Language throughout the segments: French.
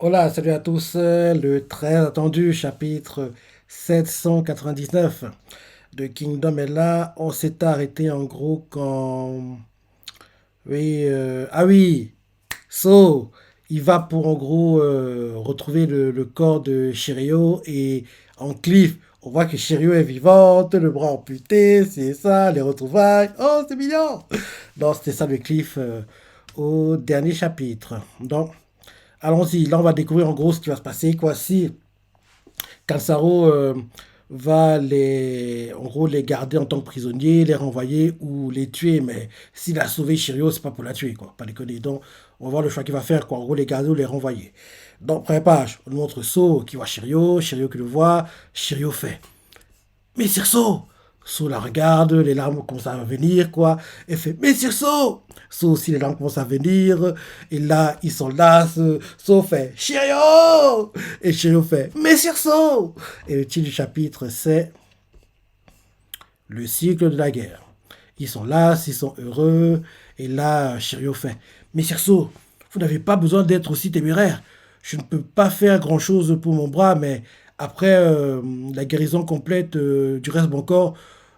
Hola, salut à tous. Le très attendu chapitre 799 de Kingdom est là. On s'est arrêté en gros quand... Oui, ah oui, So, il va pour en gros retrouver le corps de Shiryu et en cliff, on voit que Shiryu est vivante, le bras amputé, c'est ça, les retrouvailles. Oh, c'est mignon! Donc, c'était ça le cliff au dernier chapitre. Donc, allons-y, là on va découvrir en gros ce qui va se passer, quoi. Si Kansaro va en gros, les garder en tant que prisonniers, les renvoyer ou les tuer, mais s'il a sauvé Shiryu, c'est pas pour la tuer, quoi. Pas déconner. Donc, on va voir le choix qu'il va faire, quoi. En gros, les garder ou les renvoyer. Donc, première page, on nous montre So qui voit Shiryu, Shiryu qui le voit, Shiryu fait. Mais Circeau! So la regarde, les larmes commencent à venir, quoi. Elle fait, mais Circeau! So aussi, les larmes commencent à venir. Et là, ils sont là. So fait, Chirio! Et Chirio fait, mais Circeau! Et le titre du chapitre, c'est le cycle de la guerre. Ils sont là, ils sont heureux. Et là, Chirio fait, mais Circeau, vous n'avez pas besoin d'être aussi téméraire. Je ne peux pas faire grand-chose pour mon bras, mais après la guérison complète du reste de mon corps,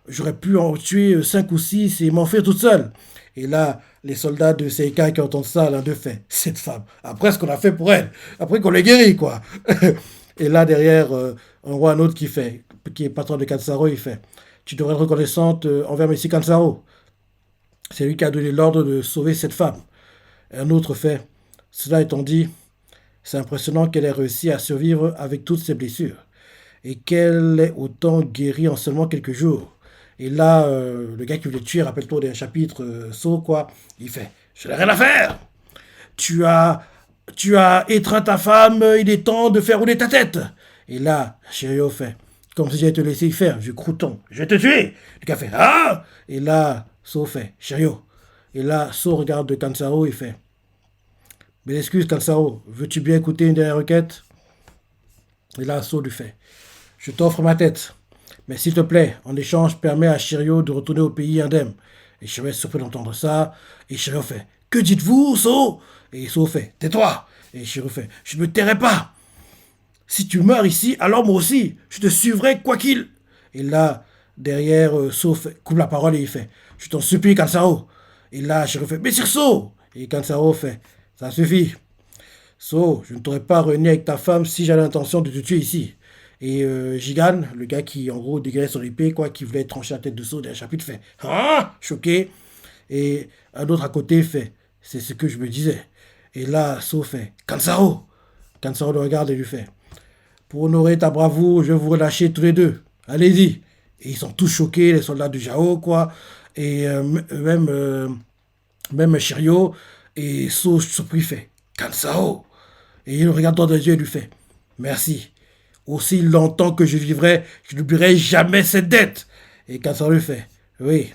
j'aurais pu en tuer 5 ou 6 et m'enfuir toute seule. Et là, les soldats de Seika qui entendent ça, l'un d'eux fait, cette femme, après ce qu'on a fait pour elle, après qu'on l'ait guérie, quoi. Et là, derrière, on voit un autre qui est patron de Kansaro, il fait, tu devrais être reconnaissante envers Messie Kansaro. C'est lui qui a donné l'ordre de sauver cette femme. Et un autre fait, cela étant dit, c'est impressionnant qu'elle ait réussi à survivre avec toutes ses blessures et qu'elle est autant guérie en seulement quelques jours. Et là, le gars qui voulait te tuer, rappelle-toi d'un chapitre saut, quoi, il fait, je n'ai rien à faire. Tu as, tu as étreint ta femme, il est temps de faire rouler ta tête. Et là, Shiryu fait, comme si j'allais te laisser faire, je crouton, je vais te tuer. Le gars fait, ah. Et là, So fait, Shiryu. Et là, So regarde de Kansaro, il fait, mais excuse Kansaro, veux-tu bien écouter une dernière requête? Et là, So lui fait, je t'offre ma tête. Mais s'il te plaît, en échange, permets à Shiryu de retourner au pays indemne. Et Shiryu est surpris d'entendre ça. Et Shiryu fait, que dites-vous, So? Et So fait, tais-toi. Et Shiryu fait, je ne me tairai pas. Si tu meurs ici, alors moi aussi, je te suivrai quoi qu'il. Et là, derrière, So coupe la parole et il fait, je t'en supplie, Kansaro. Et là, Shiryu fait, mais sur So. Et Kansaro fait, ça suffit. So, je ne t'aurais pas renié avec ta femme si j'avais l'intention de te tuer ici. Et Gigan, le gars qui en gros dégainait son épée, quoi, qui voulait trancher la tête de So dans le chapitre, fait ah, choqué. Et un autre à côté fait, c'est ce que je me disais. Et là, So fait, Kansaro. Kansaro le regarde et lui fait, pour honorer ta bravoure, je vais vous relâcher tous les deux. Allez-y. Et ils sont tous choqués, les soldats du Jao, quoi. Et même Shiryu. Et So surpris fait, Kansaro. Et il le regarde dans les yeux et lui fait, merci. Aussi longtemps que je vivrai, je n'oublierai jamais cette dette. Et Kassar lui fait, oui,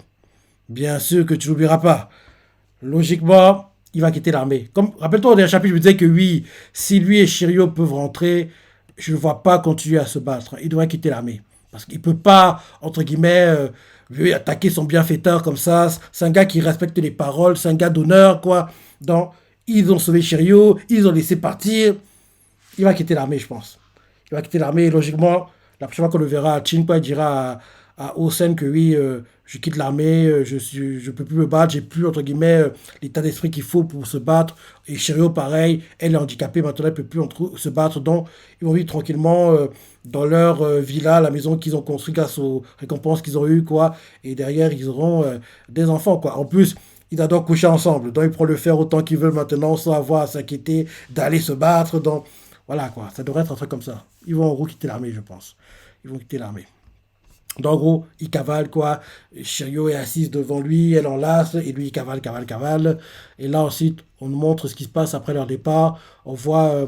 bien sûr que tu n'oublieras pas. Logiquement, il va quitter l'armée. Comme, rappelle-toi, au dernier chapitre, je me disais que oui, si lui et Shiryu peuvent rentrer, je ne vois pas continuer à se battre. Il devrait quitter l'armée. Parce qu'il ne peut pas, entre guillemets, lui attaquer son bienfaiteur comme ça. C'est un gars qui respecte les paroles, c'est un gars d'honneur, quoi. Donc, ils ont sauvé Shiryu, ils ont laissé partir. Il va quitter l'armée, je pense. Il va quitter l'armée et logiquement, la prochaine fois qu'on le verra à Chinpa, il dira à Osen que oui, je quitte l'armée, je peux plus me battre, j'ai plus, entre guillemets, l'état d'esprit qu'il faut pour se battre. Et Shiryu, pareil, elle est handicapée, maintenant elle ne peut plus se battre. Donc, ils vont vivre tranquillement dans leur villa, la maison qu'ils ont construite grâce aux récompenses qu'ils ont eues, quoi. Et derrière, ils auront des enfants, quoi. En plus, ils adorent coucher ensemble. Donc, ils pourront le faire autant qu'ils veulent maintenant, sans avoir à s'inquiéter d'aller se battre. Donc, voilà, quoi. Ça devrait être un truc comme ça. Ils vont en gros quitter l'armée, je pense. Ils vont quitter l'armée. Donc, en gros, il cavale, quoi. Shiryu est assise devant lui, elle enlace, et lui, il cavale, cavale, cavale. Et là, ensuite, on nous montre ce qui se passe après leur départ. On voit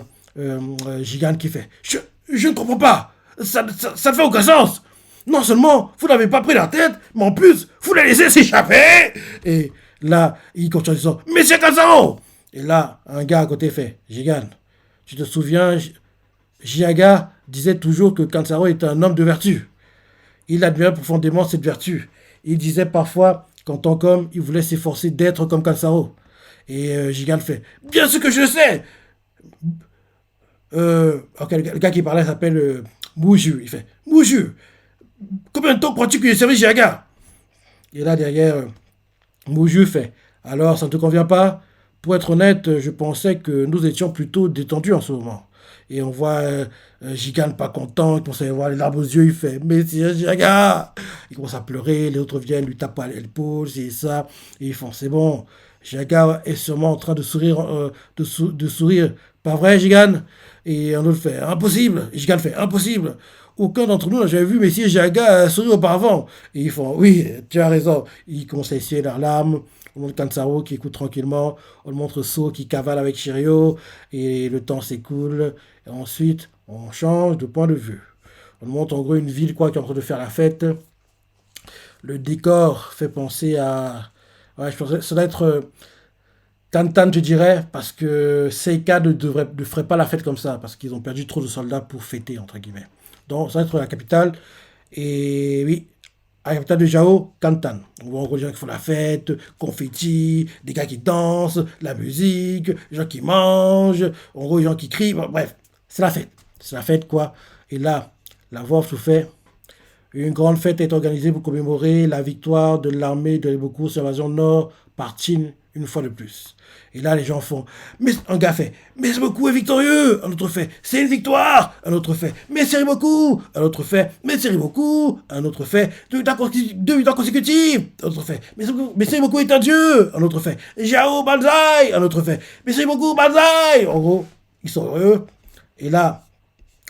Gigante qui fait, je ne comprends pas. Ça ne fait aucun sens. Non seulement vous n'avez pas pris la tête, mais en plus, vous la laissez s'échapper. Et là, il continue en disant, Monsieur Kazao. Et là, un gars à côté fait, Gigante, tu te souviens, Jiaga disait toujours que Kansaro était un homme de vertu. Il admirait profondément cette vertu. Il disait parfois qu'en tant qu'homme, il voulait s'efforcer d'être comme Kansaro. Et Gigan fait, bien sûr que je sais. Ok, le gars qui parlait s'appelle Mouju. Il fait Mouju, combien de temps crois-tu que j'ai servi Jaga? Et là, derrière, Mouju fait alors, ça ne te convient pas? Pour être honnête, je pensais que nous étions plutôt détendus en ce moment. Et on voit Gigane pas content, il commence à y avoir les larmes aux yeux, il fait mais c'est Jaga! Il commence à pleurer, les autres viennent, lui tapent à l'épaule, c'est ça. Et ils font c'est bon, Jaga est sûrement en train de sourire, de sourire. Pas vrai, Gigane? Et un autre fait impossible. Et Gigane fait impossible. Aucun d'entre nous n'a jamais vu Messier Jaga sourire auparavant. Et ils font oui, tu as raison. Ils commencent à essuyer leurs larmes. On montre Kansaro qui écoute tranquillement. On montre So qui cavale avec Shiryu. Et le temps s'écoule. Et ensuite, on change de point de vue. On montre en gros une ville quoi, qui est en train de faire la fête. Le décor fait penser à. Ouais, je pensais, ça doit être Tantan, je dirais, parce que Seika ne ferait pas la fête comme ça, parce qu'ils ont perdu trop de soldats pour fêter, entre guillemets. Donc, ça va être la capitale. Et oui, à la capitale de Jao, Kantan. On voit encore des gens qui font la fête, confetti, des gars qui dansent, la musique, des gens qui mangent, en gros, des gens qui crient. Bon, bref, c'est la fête. C'est la fête, quoi. Et là, la voix se fait. Une grande fête est organisée pour commémorer la victoire de l'armée de Riboku sur l'invasion nord par Chin une fois de plus. Et là, les gens font, mais un gars fait, mais Riboku est victorieux. Un autre fait, c'est une victoire. Un autre fait, mais c'est Riboku. Un autre fait, mais c'est Riboku. Un autre fait, deux victoires consécutives. Un autre fait, mais c'est Riboku est un dieu. Un autre fait, Jao Banzai. Un autre fait, mais c'est Riboku Banzai. En gros, ils sont heureux. Et là,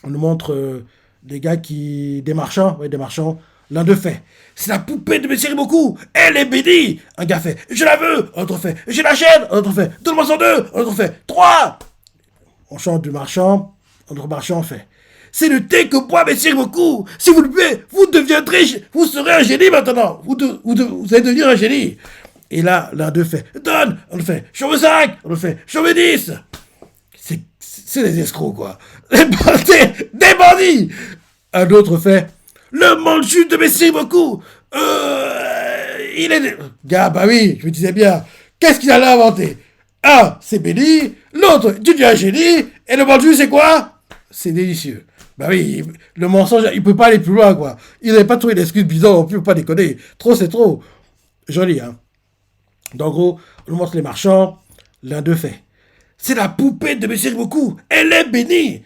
on nous montre des gars qui. Des marchands, ouais, des marchands. L'un d'eux fait c'est la poupée de Messie Riboku, elle est bénie. Un gars fait je la veux. Un autre fait je l'achète. Un autre fait donne-moi 102. Un autre fait 3. On change de marchand. Un autre marchand fait c'est le thé que boit Messie Riboku. Si vous le buvez, vous deviendrez. Vous serez un génie maintenant. Vous allez devenir un génie. Et là, l'un d'eux fait donne. On le fait j'en veux 5. On le fait j'en veux 10. C'est des escrocs, quoi. Des bandits. Un autre fait le manchu de Messie beaucoup. Il est. Gars, bah oui, je me disais bien. Qu'est-ce qu'il allait inventer? Un, c'est béni. L'autre, tu dis un génie. Et le manchu, c'est quoi? C'est délicieux. Bah oui, le mensonge, il peut pas aller plus loin, quoi. Il n'avait pas trouvé d'excuses bizarres, on peut pas déconner. Trop, c'est trop. Joli, hein. Donc, en gros, on nous montre les marchands. L'un d'eux fait c'est la poupée de Monsieur Riboku. Elle est bénie.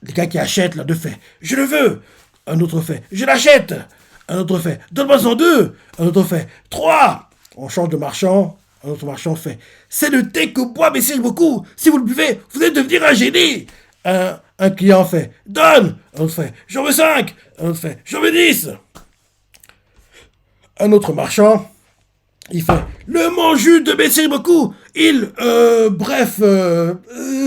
Les gars qui achètent, l'un d'eux fait je le veux. Un autre fait je l'achète. Un autre fait donne-moi en deux. Un autre fait 3. On change de marchand. Un autre marchand fait c'est le thé que boit Monsieur Riboku. Si vous le buvez, vous allez devenir un génie. Un client fait donne. Un autre fait j'en veux 5. Un autre fait j'en veux 10. Un autre marchand il fait le manju de Messie beaucoup. Bref,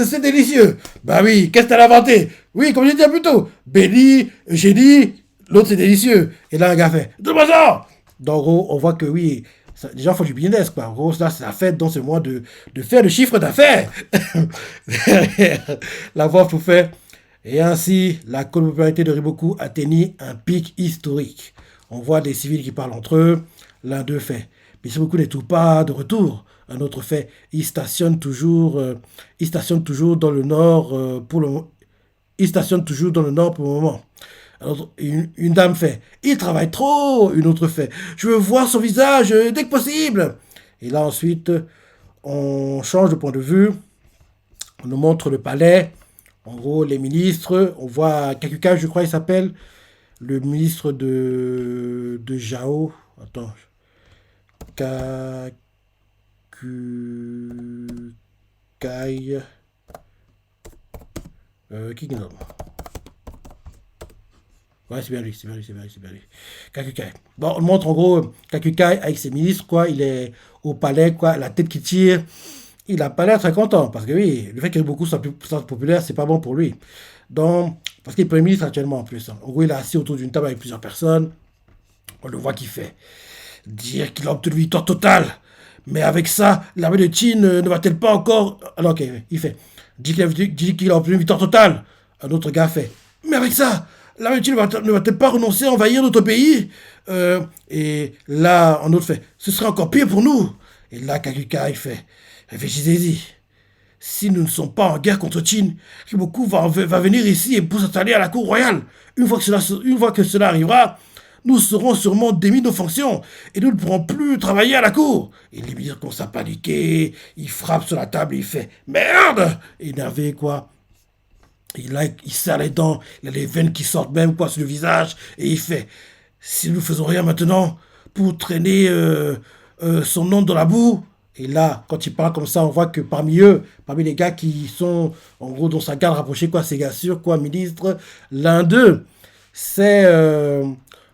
c'est délicieux. Bah oui, qu'est-ce que t'as inventé? Oui, comme j'ai dit plus tôt. Béni, j'ai dit, l'autre c'est délicieux. Et là, un gars fait donne-moi ça. Donc, en gros, on voit que oui, ça, les gens font du business, quoi. En gros, là, c'est la fête, donc c'est le mois de faire le chiffre d'affaires. La voix tout fait. Et ainsi, la popularité de Riboku atteignit un pic historique. On voit des civils qui parlent entre eux. L'un d'eux fait mais si beaucoup n'est tout pas de retour. Un autre fait, il stationne toujours dans le nord pour le, il stationne toujours dans le nord pour le moment. Alors, une dame fait, il travaille trop. Une autre fait, je veux voir son visage dès que possible. Et là ensuite, on change de point de vue. On nous montre le palais. En gros, les ministres. On voit Kakuka, je crois, il s'appelle. Le ministre de Jao. Attends. Kakukai. Kingdom. Ouais, c'est bien lui, c'est bien lui, c'est bien lui, c'est bien lui. Kakukai. Bon, on montre en gros Kakukai avec ses ministres, quoi. Il est au palais, quoi, la tête qui tire. Il a pas l'air très content, parce que oui, le fait qu'il y ait beaucoup soit populaire, c'est pas bon pour lui. Donc, parce qu'il est Premier ministre actuellement en plus. Hein. En gros, il est assis autour d'une table avec plusieurs personnes. On le voit qu'il fait. Dire qu'il a obtenu une victoire totale. Mais avec ça, l'armée de Qin ne va-t-elle pas encore. Alors, ok, il fait. Dit qu'il a obtenu une victoire totale. Un autre gars fait. Mais avec ça, l'armée de Qin ne va-t-elle pas renoncer à envahir notre pays? Et là, un autre fait. Ce serait encore pire pour nous. Et là, Kakuka, il fait. Réfléchissez-y. si nous ne sommes pas en guerre contre Qin, Riboku va venir ici et pour s'installer à la cour royale. Une fois que cela arrivera, nous serons sûrement démis de nos fonctions et nous ne pourrons plus travailler à la cour. Et les ministres commencent à paniquer, il frappe sur la table et il fait merde, énervé quoi. Et là, il serre les dents, il a les veines qui sortent même quoi sur le visage et il fait si nous faisons rien maintenant pour traîner son nom dans la boue. Et là, quand il parle comme ça, on voit que parmi eux, parmi les gars qui sont en gros dans sa garde rapprochée, quoi, ces gars sûrs, quoi, ministre, l'un d'eux, c'est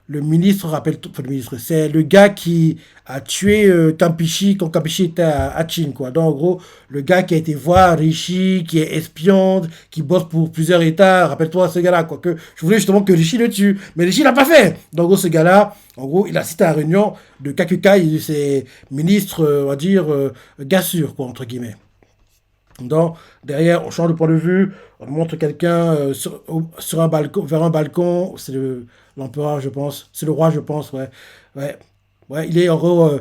le ministre, rappelle, enfin, le ministre, c'est le gars qui a tué Kampishi quand Kampishi était à Chin, quoi. Donc, en gros, le gars qui a été voir Rishi, qui est espion, qui bosse pour plusieurs États, rappelle-toi ce gars-là, quoi. Que je voulais justement que Rishi le tue, mais Rishi l'a pas fait. Donc, en gros, ce gars-là, en gros, il a cité à la réunion de Kakuka, il c'est ministre, on va dire, gars sûr, quoi, entre guillemets. Donc, derrière, on change de point de vue, on montre quelqu'un sur un balcon, vers un balcon, c'est l'empereur, je pense, c'est le roi, je pense, ouais. Ouais, ouais il est en gros,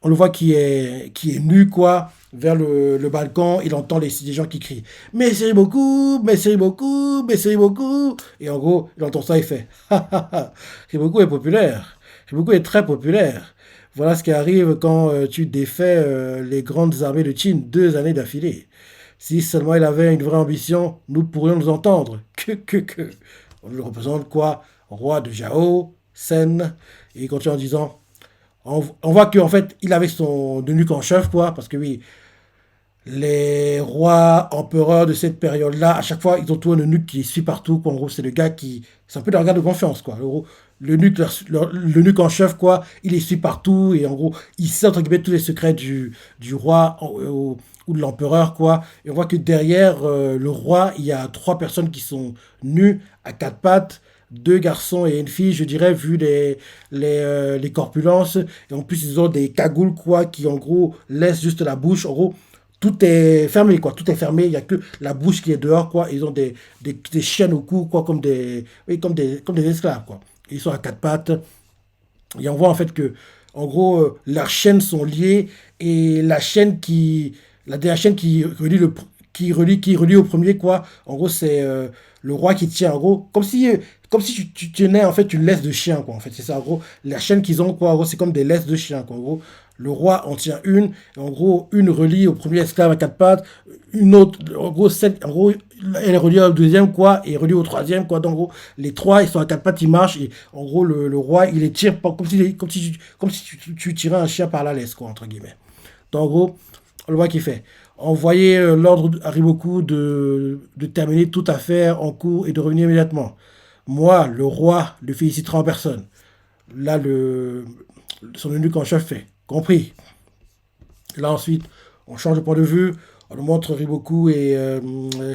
on le voit qui est nu, quoi, vers le balcon, il entend les gens qui crient mais c'est beaucoup, mais c'est beaucoup, mais c'est beaucoup. Et en gros, il entend ça, il fait c'est beaucoup est populaire, c'est beaucoup est très populaire. Voilà ce qui arrive quand tu défais les grandes armées de Chine 2 années d'affilée. Si seulement il avait une vraie ambition, nous pourrions nous entendre. Que. On le représente quoi? Roi de Jao, Sen. Et il continue en disant, on voit qu'en fait, il avait son eunuque en chef, quoi. Parce que oui, les rois, empereurs de cette période-là, à chaque fois, ils ont tout un eunuque qui les suit partout, quoi. En gros, c'est le gars qui... C'est un peu leur gars de confiance, quoi. En gros, l'eunuque en chef, quoi, il les suit partout. Et en gros, il sait, entre guillemets, tous les secrets du roi ou de l'empereur, quoi. Et on voit que derrière le roi, il y a trois personnes qui sont nues, à quatre pattes. Deux garçons et une fille, je dirais, vu les corpulences. Et en plus, ils ont des cagoules, quoi, qui, en gros, laissent juste la bouche. En gros, tout est fermé, quoi. Tout est fermé. Il n'y a que la bouche qui est dehors, quoi. Ils ont des chaînes au cou, quoi, oui, comme des esclaves, quoi. Ils sont à quatre pattes. Et on voit en fait que, en gros, leurs chaînes sont liées et la dernière chaîne qui relie au premier, quoi. En gros, c'est le roi qui tient, en gros, comme si tu tenais en fait une laisse de chien, quoi. En fait, c'est ça, en gros. La chaîne qu'ils ont, quoi, en gros, c'est comme des laisses de chien, quoi. En gros, le roi en tient une, et en gros, une relie au premier esclave à quatre pattes, une autre, en gros, elle est reliée au deuxième, quoi, et reliée au troisième, quoi. Donc, en gros, les trois, ils sont à quatre pattes, ils marchent, et en gros, le roi, il les tire comme si tu tirais un chien par la laisse, quoi, entre guillemets. Donc, en gros, on le voit qu'il fait. Envoyer l'ordre à Riboku de terminer toute affaire en cours et de revenir immédiatement. Moi, le roi, le félicitera en personne. Là, son eunuque en chef fait. Compris. Là, ensuite, on change de point de vue. On nous montre Riboku et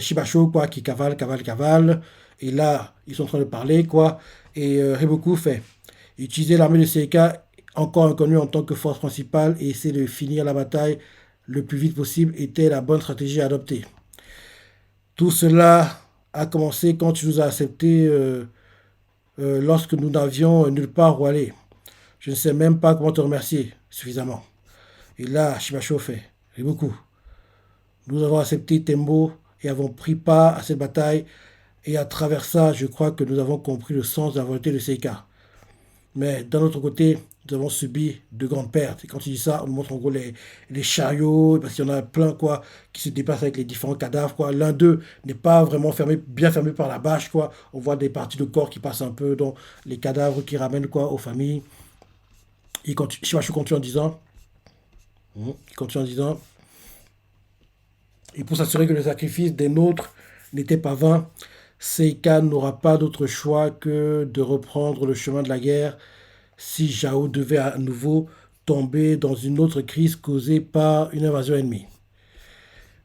Shibasho, quoi, qui cavalent. Et là, ils sont en train de parler, quoi. Et Riboku fait utiliser l'armée de Seika, encore inconnue en tant que force principale, et essayer de finir la bataille le plus vite possible était la bonne stratégie à adopter. Tout cela a commencé quand tu nous as acceptés lorsque nous n'avions nulle part où aller. Je ne sais même pas comment te remercier suffisamment. Et là, Shibasho fait beaucoup. Nous avons accepté Tembo et avons pris part à cette bataille. Et à travers ça, je crois que nous avons compris le sens de la volonté de Seika. Mais d'un autre côté, nous avons subi de grandes pertes. Et quand il dit ça, on nous montre en gros les chariots, parce qu'il y en a plein quoi, qui se déplacent avec les différents cadavres. Quoi. L'un d'eux n'est pas vraiment fermé, bien fermé par la bâche. Quoi. On voit des parties de corps qui passent un peu dans les cadavres qui ramènent quoi, aux familles. Je continue en disant, il continue en disant, et pour s'assurer que le sacrifice des nôtres n'était pas vain, Seika n'aura pas d'autre choix que de reprendre le chemin de la guerre si Jao devait à nouveau tomber dans une autre crise causée par une invasion ennemie.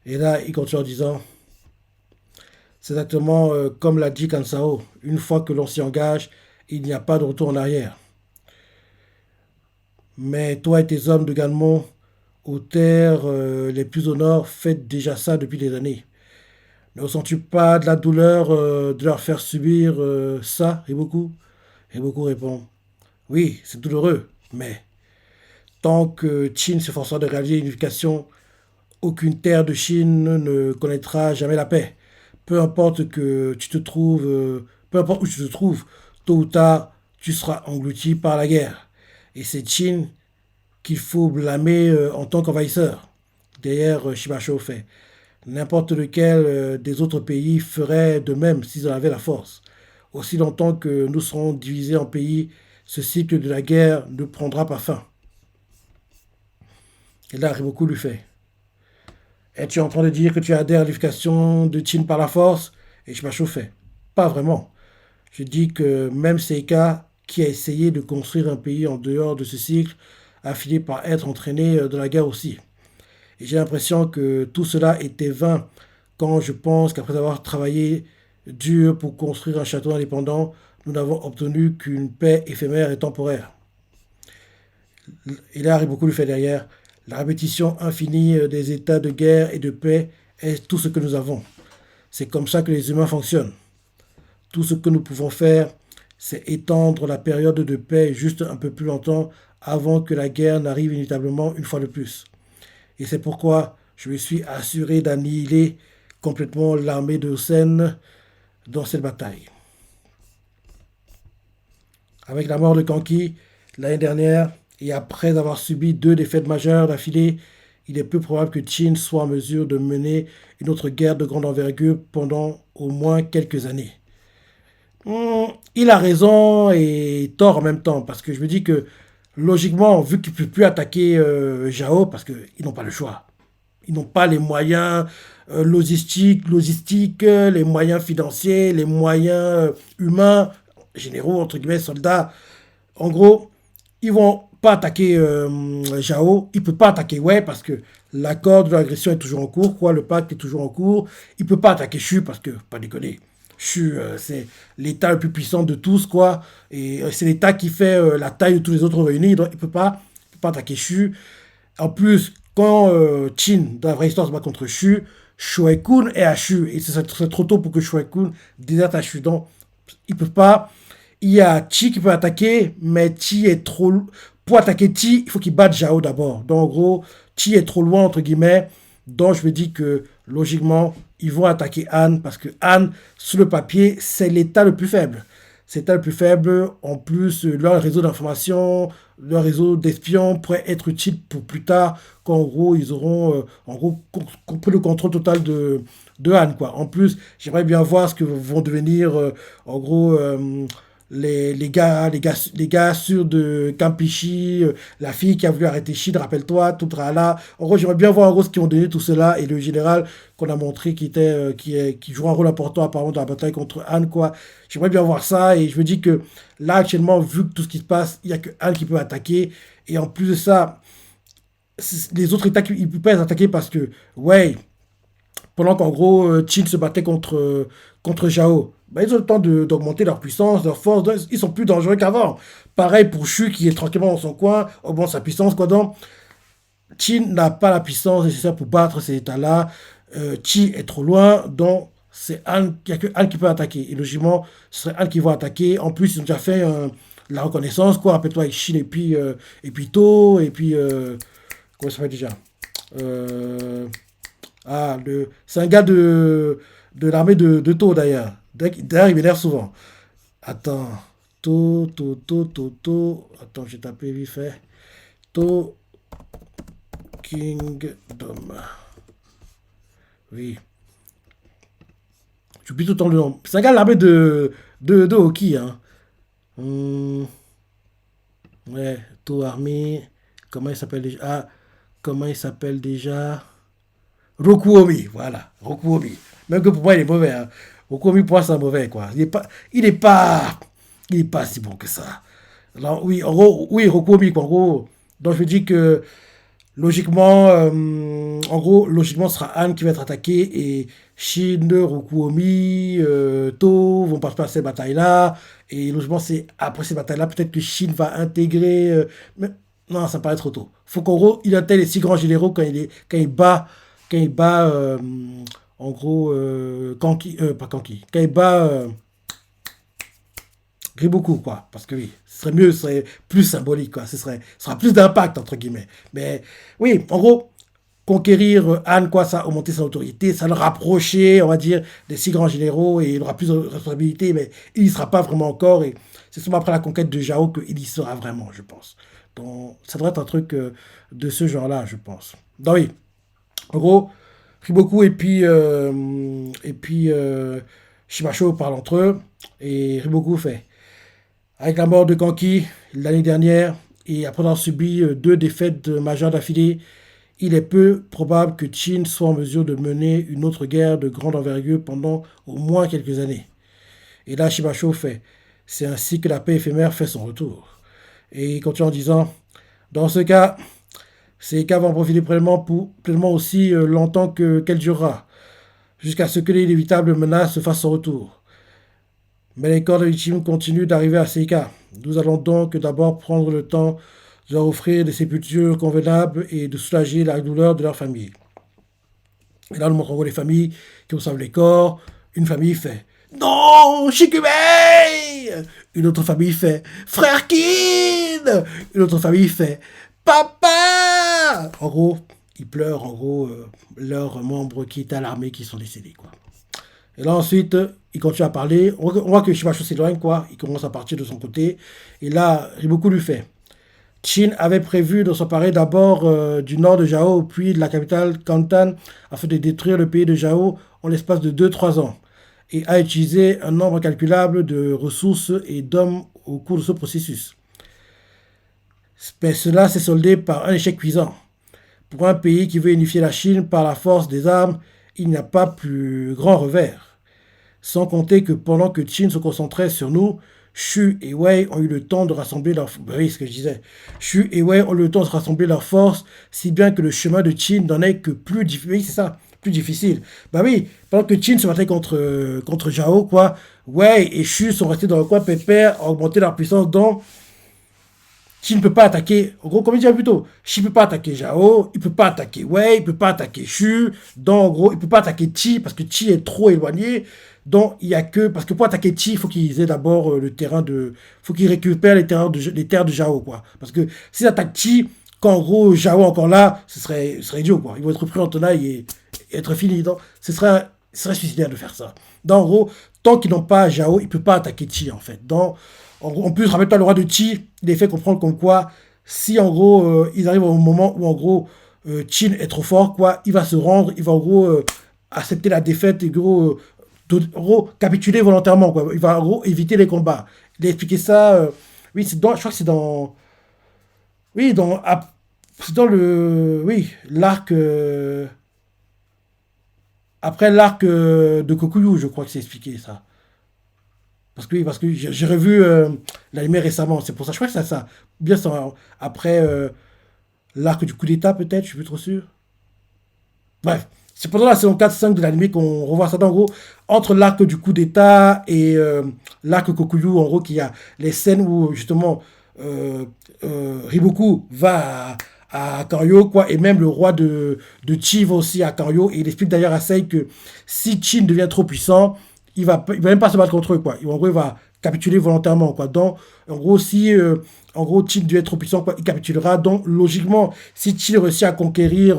Et là, il continue en disant, c'est exactement comme l'a dit Kansao, une fois que l'on s'y engage, il n'y a pas de retour en arrière. Mais toi et tes hommes de Ganmon, aux terres les plus au nord, faites déjà ça depuis des années. Ne ressens-tu pas de la douleur de leur faire subir ça, Riboku? Riboku répond, oui, c'est douloureux, mais tant que Chin s'efforcera de réaliser une unification Aucune terre de Chine ne connaîtra jamais la paix. Peu importe que tu te trouves, peu importe où tu te trouves, tôt ou tard, tu seras englouti par la guerre. Et c'est Chine qu'il faut blâmer en tant qu'envahisseur. Derrière Shibacho fait. N'importe lequel des autres pays ferait de même s'ils en avaient la force. Aussi longtemps que nous serons divisés en pays, ce cycle de la guerre ne prendra pas fin. Et là, Riboku lui fait. Es-tu en train de dire que tu adhères à l'unification de Chine par la force? Et Shibacho fait. Pas vraiment. Je dis que même Seika, qui a essayé de construire un pays en dehors de ce cycle, a fini par être entraîné dans la guerre aussi. Et j'ai l'impression que tout cela était vain quand je pense qu'après avoir travaillé dur pour construire un château indépendant, nous n'avons obtenu qu'une paix éphémère et temporaire. Et là, Riboku lui fait derrière, la répétition infinie des états de guerre et de paix est tout ce que nous avons. C'est comme ça que les humains fonctionnent. Tout ce que nous pouvons faire, c'est étendre la période de paix juste un peu plus longtemps avant que la guerre n'arrive inévitablement une fois de plus. Et c'est pourquoi je me suis assuré d'annihiler complètement l'armée de Sen dans cette bataille. Avec la mort de Kanki l'année dernière, et après avoir subi deux défaites majeures d'affilée, il est peu probable que Qin soit en mesure de mener une autre guerre de grande envergure pendant au moins quelques années. Il a raison et tort en même temps, parce que je me dis que logiquement, vu qu'il ne peut plus attaquer Jao, parce qu'ils n'ont pas le choix, ils n'ont pas les moyens logistiques, les moyens financiers, les moyens humains, généraux, entre guillemets, soldats. En gros, ils vont pas attaquer Jao. Il peut pas attaquer Wei parce que l'accord de l'agression est toujours en cours, quoi. Le pacte est toujours en cours. Il peut pas attaquer Shu parce que, pas déconner, Shu, c'est l'état le plus puissant de tous, quoi. Et c'est l'état qui fait la taille de tous les autres réunis. Donc, il peut pas attaquer Shu. En plus, quand Qin, dans la vraie histoire, se bat contre Shu, Shuai-kun est à Shu. Et c'est trop tôt pour que Shuai-kun déserte à Shu. Donc, il peut pas. Il y a Chi qui peut attaquer, mais Chi est trop. Pour attaquer Chi, il faut qu'il batte Jao d'abord. Donc, en gros, Chi est trop loin, entre guillemets. Donc, je me dis que, logiquement, ils vont attaquer Han, parce que Han, sur le papier, c'est l'état le plus faible. C'est l'état le plus faible. En plus, leur réseau d'information, leur réseau d'espions pourrait être utile pour plus tard, quand, en gros, ils auront, en gros, pris le contrôle total de Han, quoi. En plus, j'aimerais bien voir ce que vont devenir, en gros, les gars sûrs de Campichi, la fille qui a voulu arrêter Chine, rappelle-toi, tout là. En gros, j'aimerais bien voir en gros ce qu'ils ont donné tout cela et le général qu'on a montré qui joue un rôle important apparemment dans la bataille contre Han, quoi. J'aimerais bien voir ça et je me dis que là, actuellement, vu que tout ce qui se passe, il n'y a que Han qui peut attaquer. Et en plus de ça, les autres États, ils ne peuvent pas les attaquer parce que, ouais, pendant qu'en gros, Chine se battait contre Zhao. Ben, ils ont le temps d'augmenter leur puissance, leur force, donc ils sont plus dangereux qu'avant. Pareil pour Shu qui est tranquillement dans son coin, augmente sa puissance, quoi donc. Chine n'a pas la puissance nécessaire pour battre ces états-là. Chi est trop loin, donc il n'y a que Han qui peut attaquer. Et logiquement, ce serait Han qui va attaquer. En plus, ils ont déjà fait la reconnaissance, quoi. Rappelle-toi avec Chine et puis To, et puis. Comment ça s'appelle déjà? Euh, c'est un gars de l'armée de To d'ailleurs. D'ailleurs, il m'énerve souvent. Attends. To. Attends, j'ai tapé vite fait. To Kingdom. Oui. J'oublie tout le temps le nom. C'est un gars de l'armée de hockey, hein. Hum, ouais, To Army. Comment il s'appelle déjà? Ah, comment il s'appelle déjà? Rokuomi, voilà, Rokuomi. Même que pour moi, il est mauvais, hein. Rokuomi, pour moi, c'est un mauvais, quoi. Il est pas si bon que ça. Alors, oui, en gros, oui, Rokuomi, quoi, en gros. Donc, je dis que, logiquement, en gros, logiquement, ce sera Han qui va être attaqué et Shin, Rokuomi, To vont participer à ces batailles-là. Et logiquement, c'est après ces batailles-là, peut-être que Shin va intégrer. Mais non, ça paraît trop tôt. Faut qu'en gros, il intègre les six grands généraux quand il bat, en gros, Kanki, pas Kanki, quand il bat Griboku, quoi. Parce que oui, ce serait mieux, ce serait plus symbolique, quoi. Ce sera plus d'impact, entre guillemets. Mais oui, en gros, conquérir Han, quoi, ça a augmenté son autorité, ça le rapprochait, on va dire, des six grands généraux et il aura plus de responsabilités, mais il n'y sera pas vraiment encore. Et c'est seulement après la conquête de Jao qu'il y sera vraiment, je pense. Donc, ça devrait être un truc de ce genre-là, je pense. Donc, oui, en gros, Riboku et puis Shimasho parlent entre eux et Riboku fait. Avec la mort de Kanki l'année dernière et après avoir subi deux défaites majeures d'affilée, il est peu probable que Qin soit en mesure de mener une autre guerre de grande envergure pendant au moins quelques années. Et là, Shimasho fait. C'est ainsi que la paix éphémère fait son retour. Et il continue en disant, dans ce cas, ces cas vont en profiter pleinement aussi longtemps qu'elle durera, jusqu'à ce que l'inévitable menace fasse son retour. Mais les corps de victimes continuent d'arriver à Seika. Nous allons donc d'abord prendre le temps de leur offrir des sépultures convenables et de soulager la douleur de leur famille. Et là, nous montrons en gros les familles qui reçoivent les corps. Une famille fait non, Shikubei. Une autre famille fait Frère Kid. Une autre famille fait Papa. En gros, ils pleurent, en gros, leurs membres qui étaient à l'armée qui sont décédés, quoi. Et là, ensuite, il continue à parler. On voit que Shimasho s'éloigne, quoi. Il commence à partir de son côté. Et là, Riboku lui fait. Qin avait prévu de s'emparer d'abord du nord de Jao, puis de la capitale Kantan, afin de détruire le pays de Jao en l'espace de 2 3 ans, et a utilisé un nombre incalculable de ressources et d'hommes au cours de ce processus. Mais cela s'est soldé par un échec cuisant. Pour un pays qui veut unifier la Chine par la force des armes, il n'y a pas plus grand revers. Sans compter que pendant que Qin se concentrait sur nous, Shu et Wei ont eu le temps de rassembler leurs... Oui, ce que je disais. Shu et Wei ont eu le temps de rassembler leurs forces, si bien que le chemin de Qin n'en est que plus difficile. Oui, c'est ça, plus difficile. Bah oui, pendant que Qin se battait contre Zhao, quoi, Wei et Shu sont restés dans le coin pépère, à augmenter leur puissance, donc Qin ne peut pas attaquer, en gros, comme je disais plus tôt, Qin ne peut pas attaquer Zhao, il ne peut pas attaquer Wei, il ne peut pas attaquer Shu, donc en gros, il ne peut pas attaquer Qi, parce que Qi est trop éloigné, donc il y a que, parce que pour attaquer Qi, il faut qu'ils aient d'abord le terrain de, il faut qu'ils récupèrent les terres de Zhao, quoi. Parce que s'ils attaquent Qi, quand en gros Zhao est encore là, ce serait idiot, quoi. Ils vont être pris en tenaille et être finis, donc ce serait suicidaire de faire ça. Donc en gros, tant qu'ils n'ont pas Zhao, il ne peut pas attaquer Qi, en fait. Donc, en plus, rappelle-toi, le roi de Qi, il est fait comprendre comme quoi, si en gros, ils arrivent au moment où en gros, Qin est trop fort, quoi, il va se rendre, il va en gros accepter la défaite et en gros capituler volontairement, quoi. Il va en gros éviter les combats. Il a expliqué ça, oui, je crois que c'est dans, oui, c'est dans oui, l'arc, après l'arc de Kokuyu, je crois que c'est expliqué ça. Parce que j'ai revu l'anime récemment, c'est pour ça. Je crois que c'est ça. Bien ça, après l'arc du coup d'état, peut-être, je suis plus trop sûr. Bref, c'est pendant la saison 4-5 de l'anime qu'on revoit ça. En gros, entre l'arc du coup d'état et l'arc Kokuyu, en gros, qu'il y a les scènes où justement Riboku va à Kanryo, quoi, et même le roi de Chi va aussi à Kanryo, et il explique d'ailleurs à Sei que si Qin devient trop puissant, il va même pas se battre contre eux, quoi. En gros, il va capituler volontairement, quoi. Donc, en gros, si en gros, Qin devient trop puissant, quoi, il capitulera. Donc, logiquement, si Qin réussit à conquérir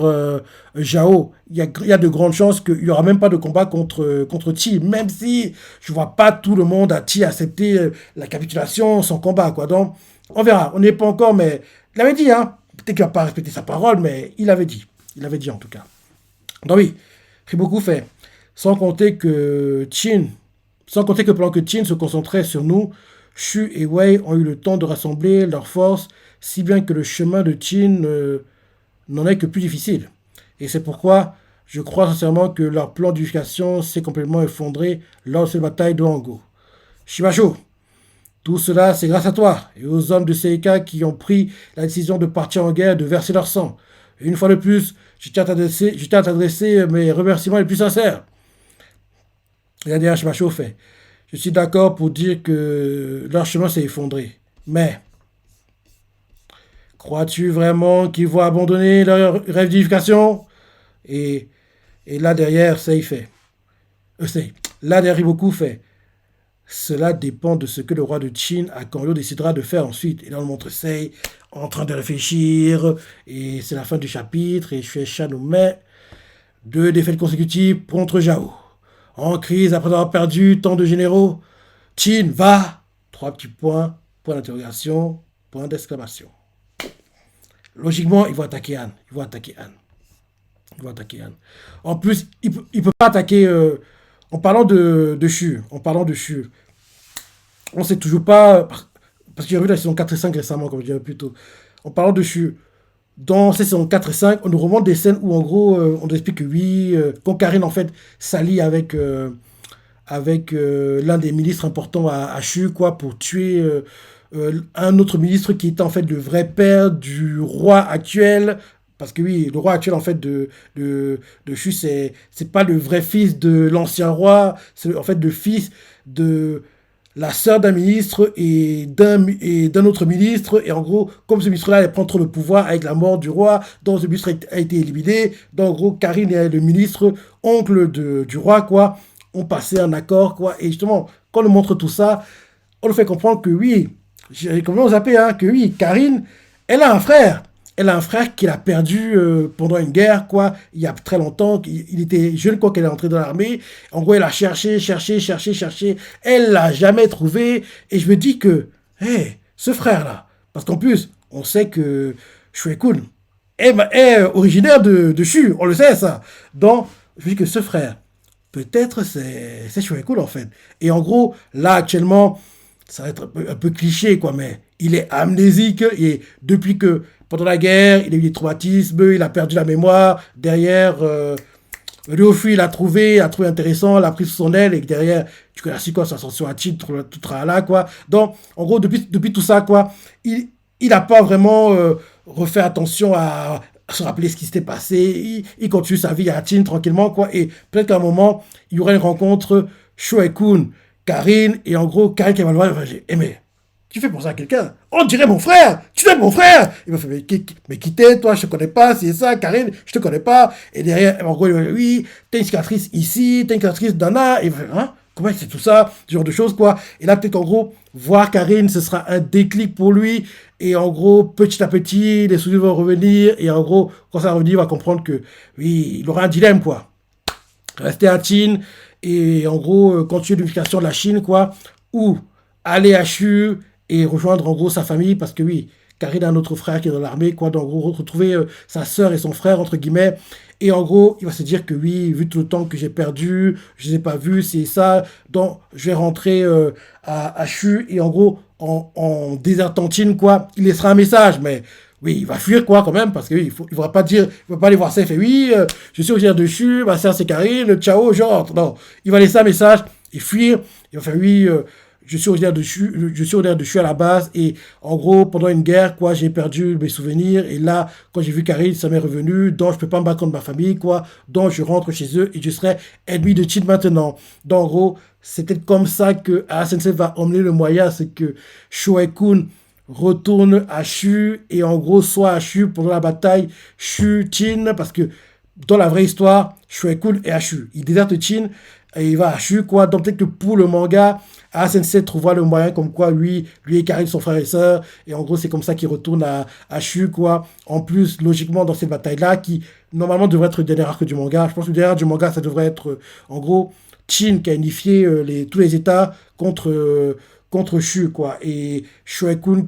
Zhao, il y a de grandes chances qu'il n'y aura même pas de combat contre Qi, même si je ne vois pas tout le monde à Qi accepter la capitulation sans combat, quoi. Donc, on verra. On n'est pas encore, mais il avait dit, hein. Peut-être qu'il n'a pas respecté sa parole, mais il avait dit. Il avait dit, en tout cas. Donc, oui, Riboku fait. Sans compter que Qin, sans compter que pendant que Qin se concentrait sur nous, Shu et Wei ont eu le temps de rassembler leurs forces, si bien que le chemin de Qin n'en est que plus difficile. Et c'est pourquoi je crois sincèrement que leur plan d'unification s'est complètement effondré lors de cette bataille de Hango. Shimasho, tout cela c'est grâce à toi et aux hommes de Seika qui ont pris la décision de partir en guerre et de verser leur sang. Et une fois de plus, je tiens à t'adresser mes remerciements les plus sincères. Et la dernière Shimasho fait. Je suis d'accord pour dire que leur chemin s'est effondré. Mais, crois-tu vraiment qu'ils vont abandonner leur rêve d'unification et là derrière, ça y fait. Ça y- Là derrière, beaucoup fait. Cela dépend de ce que le roi de Chine, à Kanyo, décidera de faire ensuite. Et là, on montre Sei en train de réfléchir, et c'est la fin du chapitre, et Xue Shan nous met deux défaites consécutives contre Zhao. En crise, après avoir perdu tant de généraux, Qin va. Trois petits points, point d'interrogation, point d'exclamation. Logiquement, ils vont attaquer Han. Ils vont attaquer Han. Ils vont attaquer Han. En plus, il peut pas attaquer. En parlant de Shu, on sait toujours pas. Parce que j'ai revu la saison 4 et 5 récemment, comme je disais plus tôt. En parlant de Shu, dans ces saisons 4 et 5, on nous remonte des scènes où, en gros, on nous explique que oui, quand Karine, en fait, s'allie avec l'un des ministres importants à Shu, quoi, pour tuer un autre ministre qui était, en fait, le vrai père du roi actuel. Parce que oui, le roi actuel, en fait, de Shu, c'est pas le vrai fils de l'ancien roi, c'est en fait le fils de la sœur d'un ministre et d'un autre ministre. Et en gros, comme ce ministre-là, elle prend trop le pouvoir avec la mort du roi, donc ce ministre a été éliminé. Donc, en gros, Karine et le ministre, oncle du roi, quoi, ont passé un accord, quoi. Et justement, quand on nous montre tout ça, on nous fait comprendre que oui, j'ai complètement zappé, hein, que oui, Karine, elle a un frère. Elle a un frère qu'elle a perdu pendant une guerre, quoi, il y a très longtemps. Il était jeune, quoi, qu'elle est entrée dans l'armée. En gros, elle a cherché, cherché, cherché, cherché. Elle l'a jamais trouvé. Et je me dis que, hé, ce frère-là, parce qu'en plus, on sait que Shue Kun est originaire de Shu, on le sait, ça. Donc, je me dis que ce frère, peut-être c'est Shue Kun, en fait. Et en gros, là, actuellement, ça va être un peu cliché, quoi, mais il est amnésique et depuis que pendant la guerre, il a eu des traumatismes, il a perdu la mémoire. Derrière, Ryofu, il a trouvé intéressant, il a pris sous son aile et derrière, tu connais quoi, sa ascension à titre, tout là, quoi. Donc, en gros, depuis tout ça, quoi, il n'a pas vraiment refait attention à se rappeler ce qui s'était passé. Il continue sa vie à Tin tranquillement, quoi. Et peut-être qu'à un moment, il y aura une rencontre Shue-kun, Karine, et en gros, Karine qui va le voir, il va dire, eh mais, tu fais penser à quelqu'un. On dirait mon frère. Tu es mon frère. Il m'a fait, mais qui t'es, toi, je te connais pas, c'est ça, Karine, je te connais pas. Et derrière, en gros, il va dire, oui, t'as une cicatrice ici, t'as une cicatrice d'Anna. Et il va faire, hein, comment c'est tout ça, ce genre de choses, quoi. Et là, peut-être qu'en gros, voir Karine, ce sera un déclic pour lui. Et en gros, petit à petit, les souvenirs vont revenir. Et en gros, quand ça va revenir, il va comprendre que, oui, il aura un dilemme, quoi. Rester à Chine et en gros, continuer l'unification de la Chine, quoi. Ou aller à Chu et rejoindre en gros sa famille parce que oui, Karine a un autre frère qui est dans l'armée, quoi. Donc en gros, retrouver sa sœur et son frère, entre guillemets. Et en gros, il va se dire que oui, vu tout le temps que j'ai perdu, je ne les ai pas vus, c'est ça. Donc je vais rentrer à Chu et en gros, en désertant Chine, quoi. Il laissera un message, mais oui, il va fuir, quoi, quand même, parce qu'il il va pas dire, il va pas aller voir ça et faire oui, je suis originaire de Chu, ma sœur c'est Karine, ciao, je rentre. Non, il va laisser un message et fuir. Il va faire oui, je suis originaire de Chu à la base et en gros pendant une guerre quoi j'ai perdu mes souvenirs et là quand j'ai vu Karine ça m'est revenu donc je peux pas me battre contre ma famille quoi donc je rentre chez eux et je serai ennemi de Chin maintenant donc en gros c'est peut-être comme ça que Sensei va emmener le moyen c'est que Shoei-kun retourne à Shu et en gros soit à Shu pendant la bataille Shu-Chin parce que dans la vraie histoire Shoei-kun est à Shu il déserte Chin et il va à Shu quoi donc peut-être que pour le manga Sensei trouvera le moyen comme quoi lui et Karine sont frères et sœurs et en gros c'est comme ça qu'il retourne à Shu quoi en plus logiquement dans cette bataille là qui normalement devrait être le dernier arc du manga je pense que le dernier arc du manga ça devrait être en gros Chin qui a unifié tous les états contre Shu, quoi. Et Shoei-kun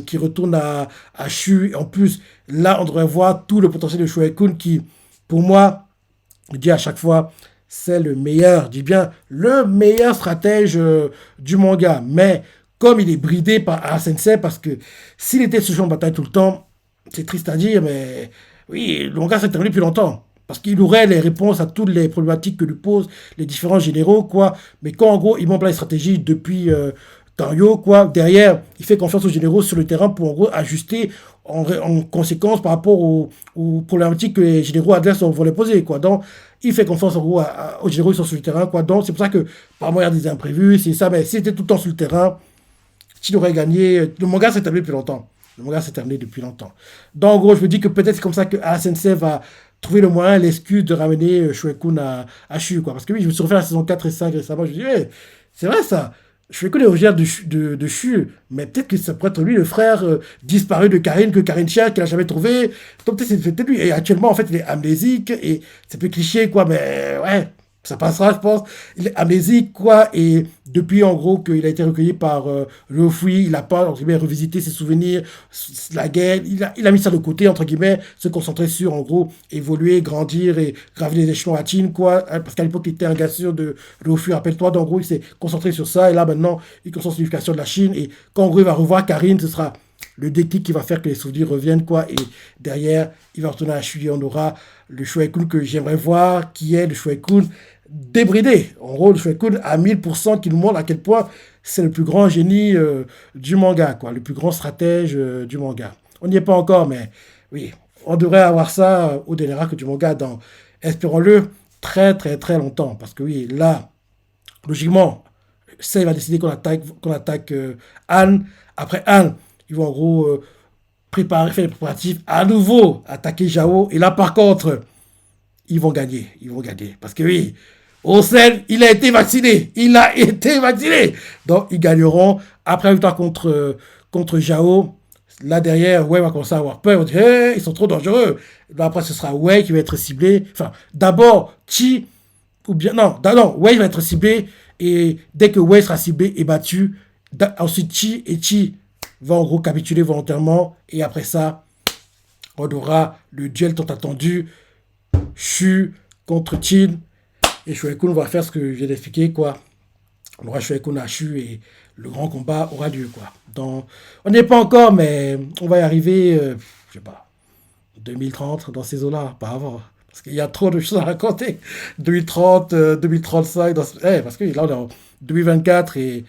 qui retourne à Shu. En plus, là, on devrait voir tout le potentiel de Shoei-kun qui, pour moi, je dis à chaque fois, c'est le meilleur, je dis bien, le meilleur stratège du manga. Mais comme il est bridé par Sensei, parce que s'il était ce genre de bataille tout le temps, c'est triste à dire, mais oui, le manga s'est terminé depuis longtemps. Parce qu'il aurait les réponses à toutes les problématiques que lui posent les différents généraux, quoi. Mais quand, en gros, il met en place une stratégie depuis Tario, quoi, derrière, il fait confiance aux généraux sur le terrain pour, en gros, ajuster en conséquence par rapport aux problématiques que les généraux adverses vont les poser, quoi. Donc, il fait confiance, en gros, aux généraux qui sont sur le terrain, quoi. Donc, c'est pour ça que, par moyen des imprévus, c'est ça. Mais s'il était tout le temps sur le terrain, s'il aurait gagné. Le manga s'est terminé depuis longtemps. Le manga s'est terminé depuis longtemps. Donc, en gros, je me dis que peut-être c'est comme ça que Sensei va trouver le moyen, l'excuse de ramener Shuekun à Shu, quoi. Parce que oui, je me suis refait la saison 4 et 5 récemment, je me dis, hey, c'est vrai ça. Shuekun est originaire de Shu, mais peut-être que ça pourrait être lui, le frère disparu de Karine, que Karine cherche, qu'elle n'a jamais trouvé. Donc peut-être c'est peut-être lui. Et actuellement, en fait, il est amnésique, et c'est plus cliché, quoi, mais ouais. Ça passera, je pense. Il est amnésique, quoi. Et depuis, en gros, qu'il a été recueilli par le Fouille, il n'a pas, entre guillemets, revisité ses souvenirs, la guerre. Il a mis ça de côté, entre guillemets, se concentrer sur, en gros, évoluer, grandir et gravir les échelons à Chine, quoi. Parce qu'à l'époque, il était un gars sûr de le Fouille, rappelle-toi. Donc, en gros, il s'est concentré sur ça. Et là, maintenant, il concentre sur l'unification de la Chine. Et quand, en gros, il va revoir Karine, ce sera le déclic qui va faire que les souvenirs reviennent, quoi. Et derrière, il va retourner à Shui. On aura le Shuai-kun que j'aimerais voir, qui est le Shuai-kun débridé. En gros, le Shuai-kun à 1000% qui nous montre à quel point c'est le plus grand génie du manga, quoi. Le plus grand stratège du manga. On n'y est pas encore, mais oui, on devrait avoir ça au dernier arc du manga dans, espérons-le, très très très longtemps. Parce que oui, là, logiquement, ça, il va décider qu'on attaque Anne. Après Anne, ils vont en gros préparer, faire les préparatifs, à nouveau attaquer Jao. Et là, par contre, ils vont gagner. Ils vont gagner. Parce que oui, Osen, il a été vacciné. Il a été vacciné. Donc, ils gagneront. Après la victoire contre Jao, là derrière, Wei va commencer à avoir peur. Il va dire, hey, ils sont trop dangereux. Là, après, ce sera Wei qui va être ciblé. Enfin, d'abord, Chi, ou bien, non, non, Wei va être ciblé. Et dès que Wei sera ciblé et battu, ensuite Chi vont en gros capituler volontairement. Et après ça, on aura le duel tant attendu. Shu contre Chin. Et Shuai-kun va faire ce que je viens d'expliquer, quoi. On aura Shuai-kun à Shu et le grand combat aura lieu, quoi. Donc, on n'est pas encore, mais on va y arriver, je sais pas, 2030, dans ces eaux-là, pas avant. Parce qu'il y a trop de choses à raconter. 2030, 2035, parce que là, on est en 2024 et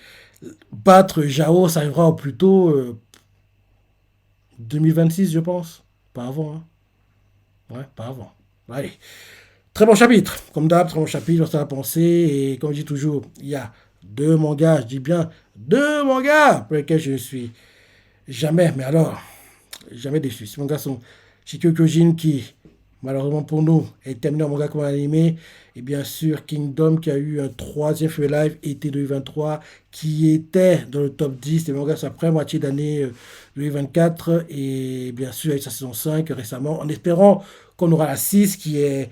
battre Jao, ça arrivera au plus tôt 2026, je pense. Pas avant, hein. Ouais, pas avant. Allez. Très bon chapitre. Comme d'hab, très bon chapitre, ça à penser. Et comme je dis toujours, il y a deux mangas, je dis bien deux mangas pour lesquels je ne suis jamais, mais alors, jamais déçu. Ces mangas sont Shikyo Kyojin qui, malheureusement pour nous, est terminé en manga comme en animé. Et bien sûr, Kingdom qui a eu un troisième film live été 2023 qui était dans le top 10 des mangas sur la première moitié d'année 2024. Et bien sûr, avec sa saison 5 récemment, en espérant qu'on aura la 6 qui est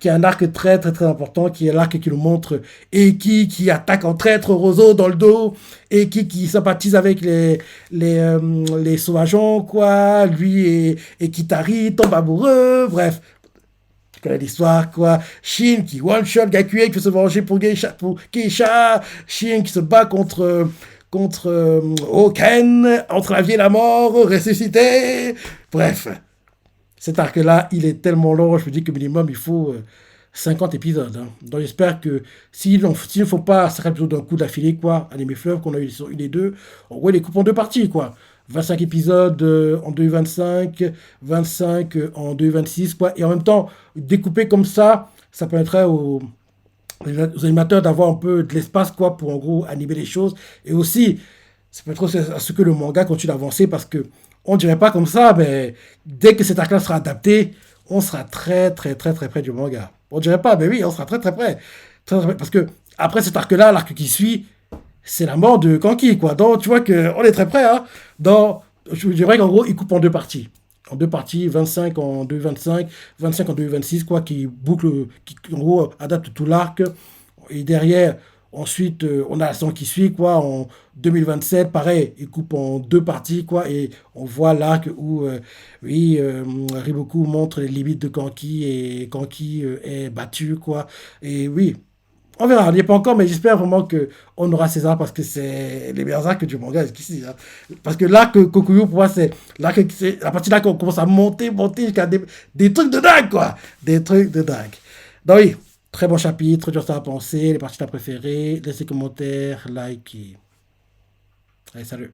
un arc très très très important, qui est l'arc qui nous montre qui attaque en traître Roseau dans le dos, qui sympathise avec les sauvageons, quoi, lui et Kitari tombent amoureux, bref, tu connais l'histoire, quoi. Shin qui one-shot Gakue qui veut se venger pour Geisha, Shin qui se bat contre Oken, entre la vie et la mort, ressuscité, bref. Cet arc-là, il est tellement long, je me dis que minimum, il faut 50 épisodes, hein. Donc j'espère que s'il ne faut pas 50 épisodes d'un coup d'affilée, quoi, Anime Fleuve, qu'on a eu sur une et deux, on voit les coupes en deux parties, quoi. 25 épisodes en 2025, 25 en 2026, quoi. Et en même temps, découper comme ça permettrait aux animateurs d'avoir un peu de l'espace, quoi, pour en gros animer les choses. Et aussi, ça permettrait à ce que le manga continue d'avancer parce que on dirait pas comme ça, mais dès que cet arc-là sera adapté, on sera très, très, très, très près du manga. On dirait pas, mais oui, on sera très, très près. Très, très près. Parce que après cet arc-là, l'arc qui suit, c'est la mort de Kanki, quoi. Donc, tu vois qu'on est très près, hein. Donc, je dirais qu'en gros, il coupe en deux parties. En deux parties, 25 en 2025, 25 en 2026, quoi, qui boucle, qui en gros adapte tout l'arc. Et derrière, ensuite, on a la saison qui suit, quoi, en 2027, pareil, il coupe en deux parties, quoi, et on voit l'arc où, oui, Riboku montre les limites de Kanki, et Kanki est battu, quoi. Et oui, on verra, on n'y est pas encore, mais j'espère vraiment qu'on aura ces arcs, parce que c'est les meilleurs arcs du manga, ici, hein. Parce que l'arc Kokuyo, pour moi, c'est l'arc, c'est à partir de là qu'on commence à monter jusqu'à des trucs de dingue, quoi. Des trucs de dingue. Donc oui, très bon chapitre, dur ça à penser, les parties à préférer, laissez commentaires, like, et... Allez, salut.